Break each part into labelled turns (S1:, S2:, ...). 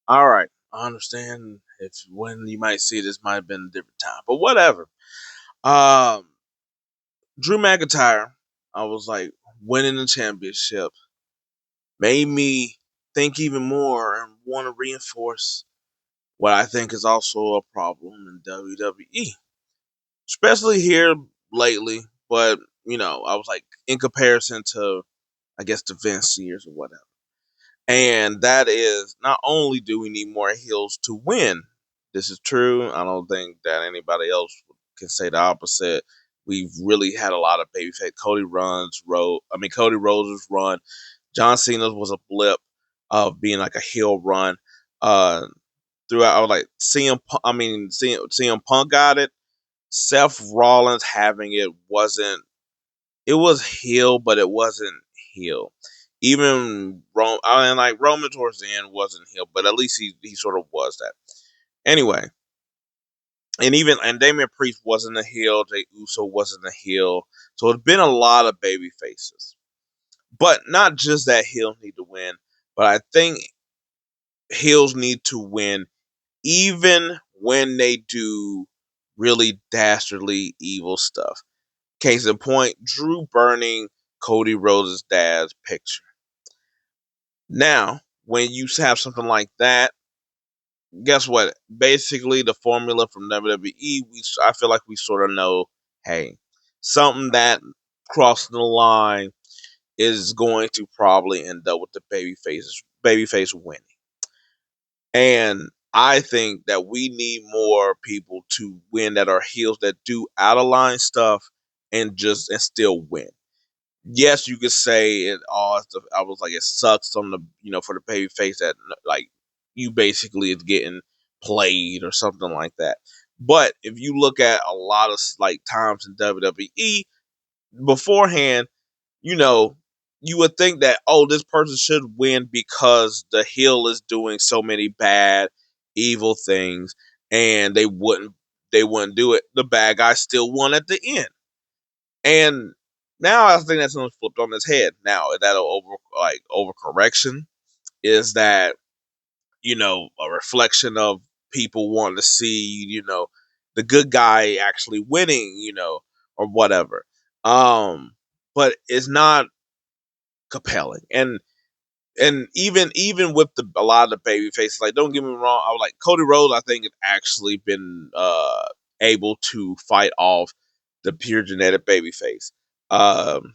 S1: All right, I understand if when you might see this might have been a different time, but whatever. Um, Drew McIntyre, I was like winning the championship made me think even more and want to reinforce what I think is also a problem in WWE, especially here lately. But I was like in comparison to I guess the Vince years or whatever. And that is not only do we need more heels to win, this is true. I don't think that anybody else can say the opposite. We've really had a lot of babyface. Cody Rhodes' run. John Cena's was a blip of being like a heel run. Uh, Throughout, I was like CM Punk got it. Seth Rollins having it wasn't. It was heel, but it wasn't heel. Even Rome, I mean, like Roman towards the end wasn't heel, but at least he sort of was that. Anyway, and Damian Priest wasn't a heel. Jey Uso wasn't a heel. So it's been a lot of baby faces, but not just that heels need to win, but I think heels need to win even when they do really dastardly evil stuff. Case in point, Drew burning Cody Rhodes' dad's picture. Now, when you have something like that, guess what? Basically, the formula from WWE, I feel like we sort of know, hey, something that crossing the line is going to probably end up with the babyface winning. And I think that we need more people to win that are heels that do out of line stuff and still win. Yes, you could say it. I was like, it sucks on the for the baby face that like you basically is getting played or something like that. But if you look at a lot of like times in WWE beforehand, you know, you would think that this person should win because the heel is doing so many bad, evil things, and they wouldn't do it. The bad guy still won at the end. And now I think that's something flipped on its head. Now that overcorrection is that a reflection of people wanting to see the good guy actually winning, or whatever. But it's not compelling, and even with a lot of the baby faces, like don't get me wrong, I was like Cody Rhodes. I think has actually been able to fight off the pure genetic baby face. Um,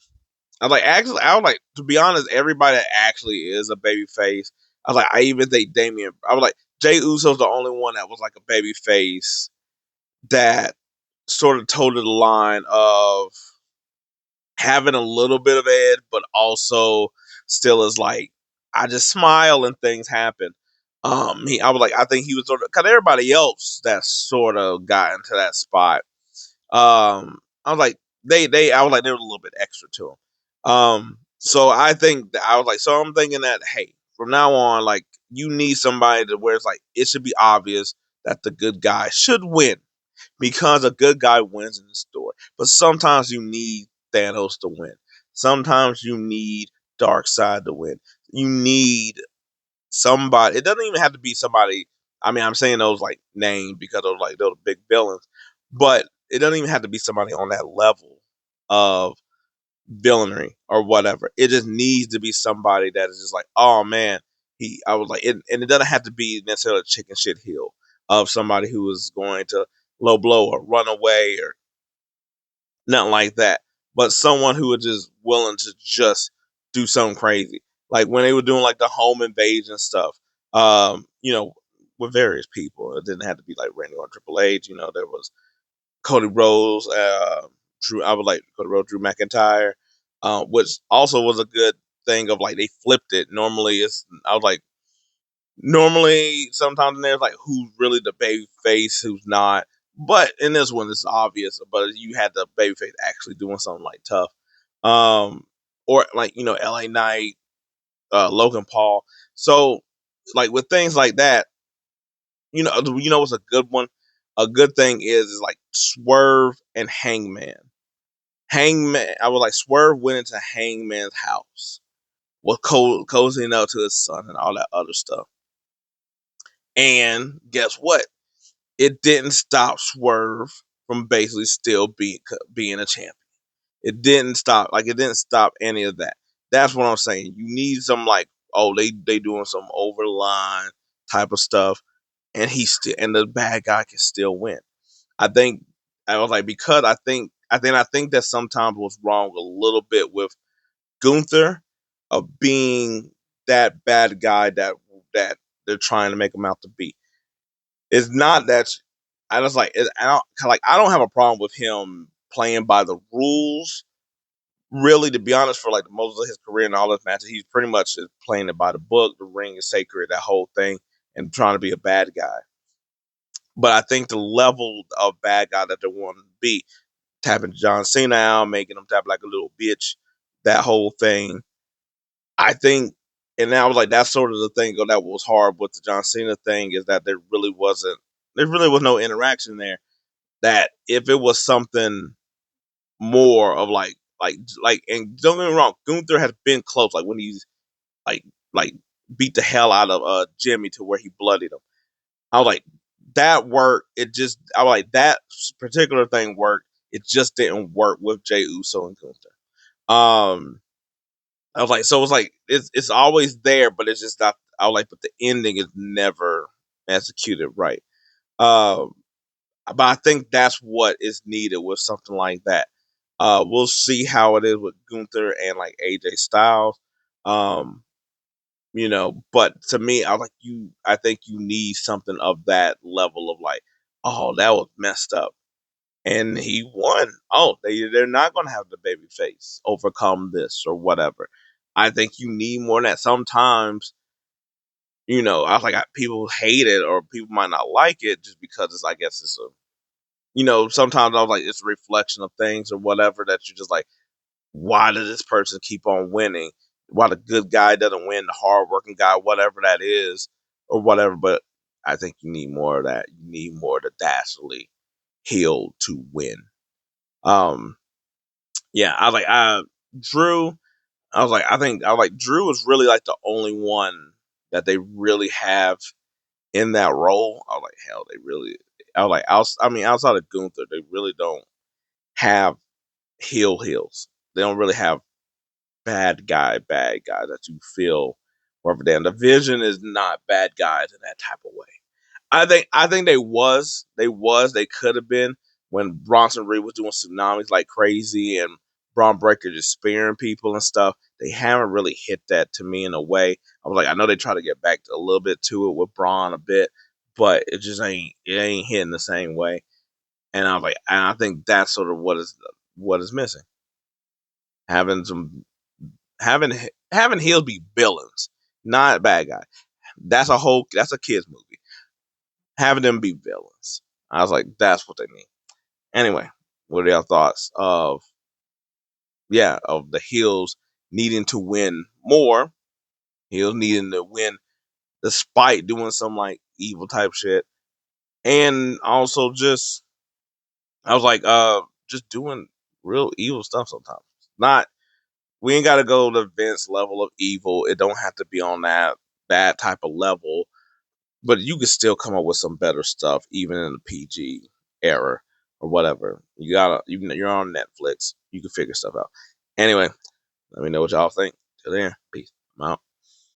S1: I was like, to be honest, everybody that actually is a baby face. I even think Damien. I was like, Jey Uso's the only one that was like a baby face that sort of toted the line of having a little bit of edge, but also still is like, I just smile and things happen. I was like, I think he was sort of because everybody else that sort of got into that spot. I was like, I was like, they were a little bit extra to him. So I think that I was like, so I'm thinking that hey, from now on, like you need somebody to where it's like it should be obvious that the good guy should win because a good guy wins in the story. But sometimes you need Thanos to win. Sometimes you need Darkseid to win. You need somebody. It doesn't even have to be somebody. I mean, I'm saying those like names because of like those big villains, but it doesn't even have to be somebody on that level of villainy or whatever. It just needs to be somebody that is just like, oh man, I was like, and it doesn't have to be necessarily a chicken shit heel of somebody who is going to low blow or run away or nothing like that, but someone who was just willing to just do something crazy, like when they were doing like the home invasion stuff. With various people, it didn't have to be like Randy or Triple H. There was Cody Rhodes, Drew. I would like Cody Rhodes, Drew McIntyre, which also was a good thing of like they flipped it. Normally sometimes there's like who's really the baby face, who's not. But in this one, it's obvious. But you had the baby face actually doing something like tough, um, or like L.A. Knight, Logan Paul. So like with things like that, what's a good one. A good thing is like Swerve and Hangman. Hangman, I was like Swerve went into Hangman's house, was cozying up to his son and all that other stuff. And guess what? It didn't stop Swerve from basically still being a champion. It didn't stop. Like, it didn't stop any of that. That's what I'm saying. You need some, like, oh, they doing some over the line type of stuff, and the bad guy can still win. I think I was like, because I think that sometimes was wrong a little bit with Gunther of being that bad guy that they're trying to make him out to be. It's not that I just like it, I don't have a problem with him playing by the rules. Really, to be honest, for like most of his career and all his matches, he's pretty much is playing it by the book. The ring is sacred, that whole thing, and trying to be a bad guy. But I think the level of bad guy that they want to be, tapping John Cena out, making him tap like a little bitch, that whole thing. I think, and I was like, that's sort of the thing that was hard with the John Cena thing is that there really was no interaction there. That if it was something more of and don't get me wrong, Gunther has been close, like when he's like like beat the hell out of Jimmy to where he bloodied him. I was like, that worked. I was like, that particular thing worked. It just didn't work with Jey Uso and Gunther. I was like, so it's like it's always there, but it's just not. I was like, but the ending is never executed right. Um, but I think that's what is needed with something like that. We'll see how it is with Gunther and like AJ Styles. Um, but to me, I think you need something of that level of like, oh, that was messed up. And he won. Oh, they're not gonna have the baby face overcome this or whatever. I think you need more than that. Sometimes, I was like, people hate it or people might not like it just because I guess it's a, sometimes I was like, it's a reflection of things or whatever that you're just like, why does this person keep on winning? Why the good guy doesn't win, the hardworking guy, whatever that is, or whatever. But I think you need more of that. You need more of the dastardly heel to win. Um, yeah, I was like, Drew. I was like, Drew is really like the only one that they really have in that role. I was like, hell, they really. I was like, outside of Gunther, they really don't have heels. They don't really have bad guy that you feel wherever they. And the Vision is not bad guys in that type of way. I think they could have been when Bronson Reed was doing tsunamis like crazy and Braun Breaker just spearing people and stuff. They haven't really hit that to me in a way. I was like, I know they try to get back a little bit to it with Braun a bit, but it ain't hitting the same way. And I was like, and I think that's sort of what is missing. Having some having having heels be villains, not bad guy. That's a kids movie. Having them be villains. I was like, that's what they need. Anyway, what are your thoughts of the heels needing to win more, heels needing to win despite doing some like evil type shit, and also just I was like, just doing real evil stuff sometimes. Not we ain't gotta go to Vince level of evil. It don't have to be on that type of level. But you can still come up with some better stuff, even in the PG era or whatever. You're on Netflix. You can figure stuff out. Anyway, let me know what y'all think. Till then, peace. I'm out.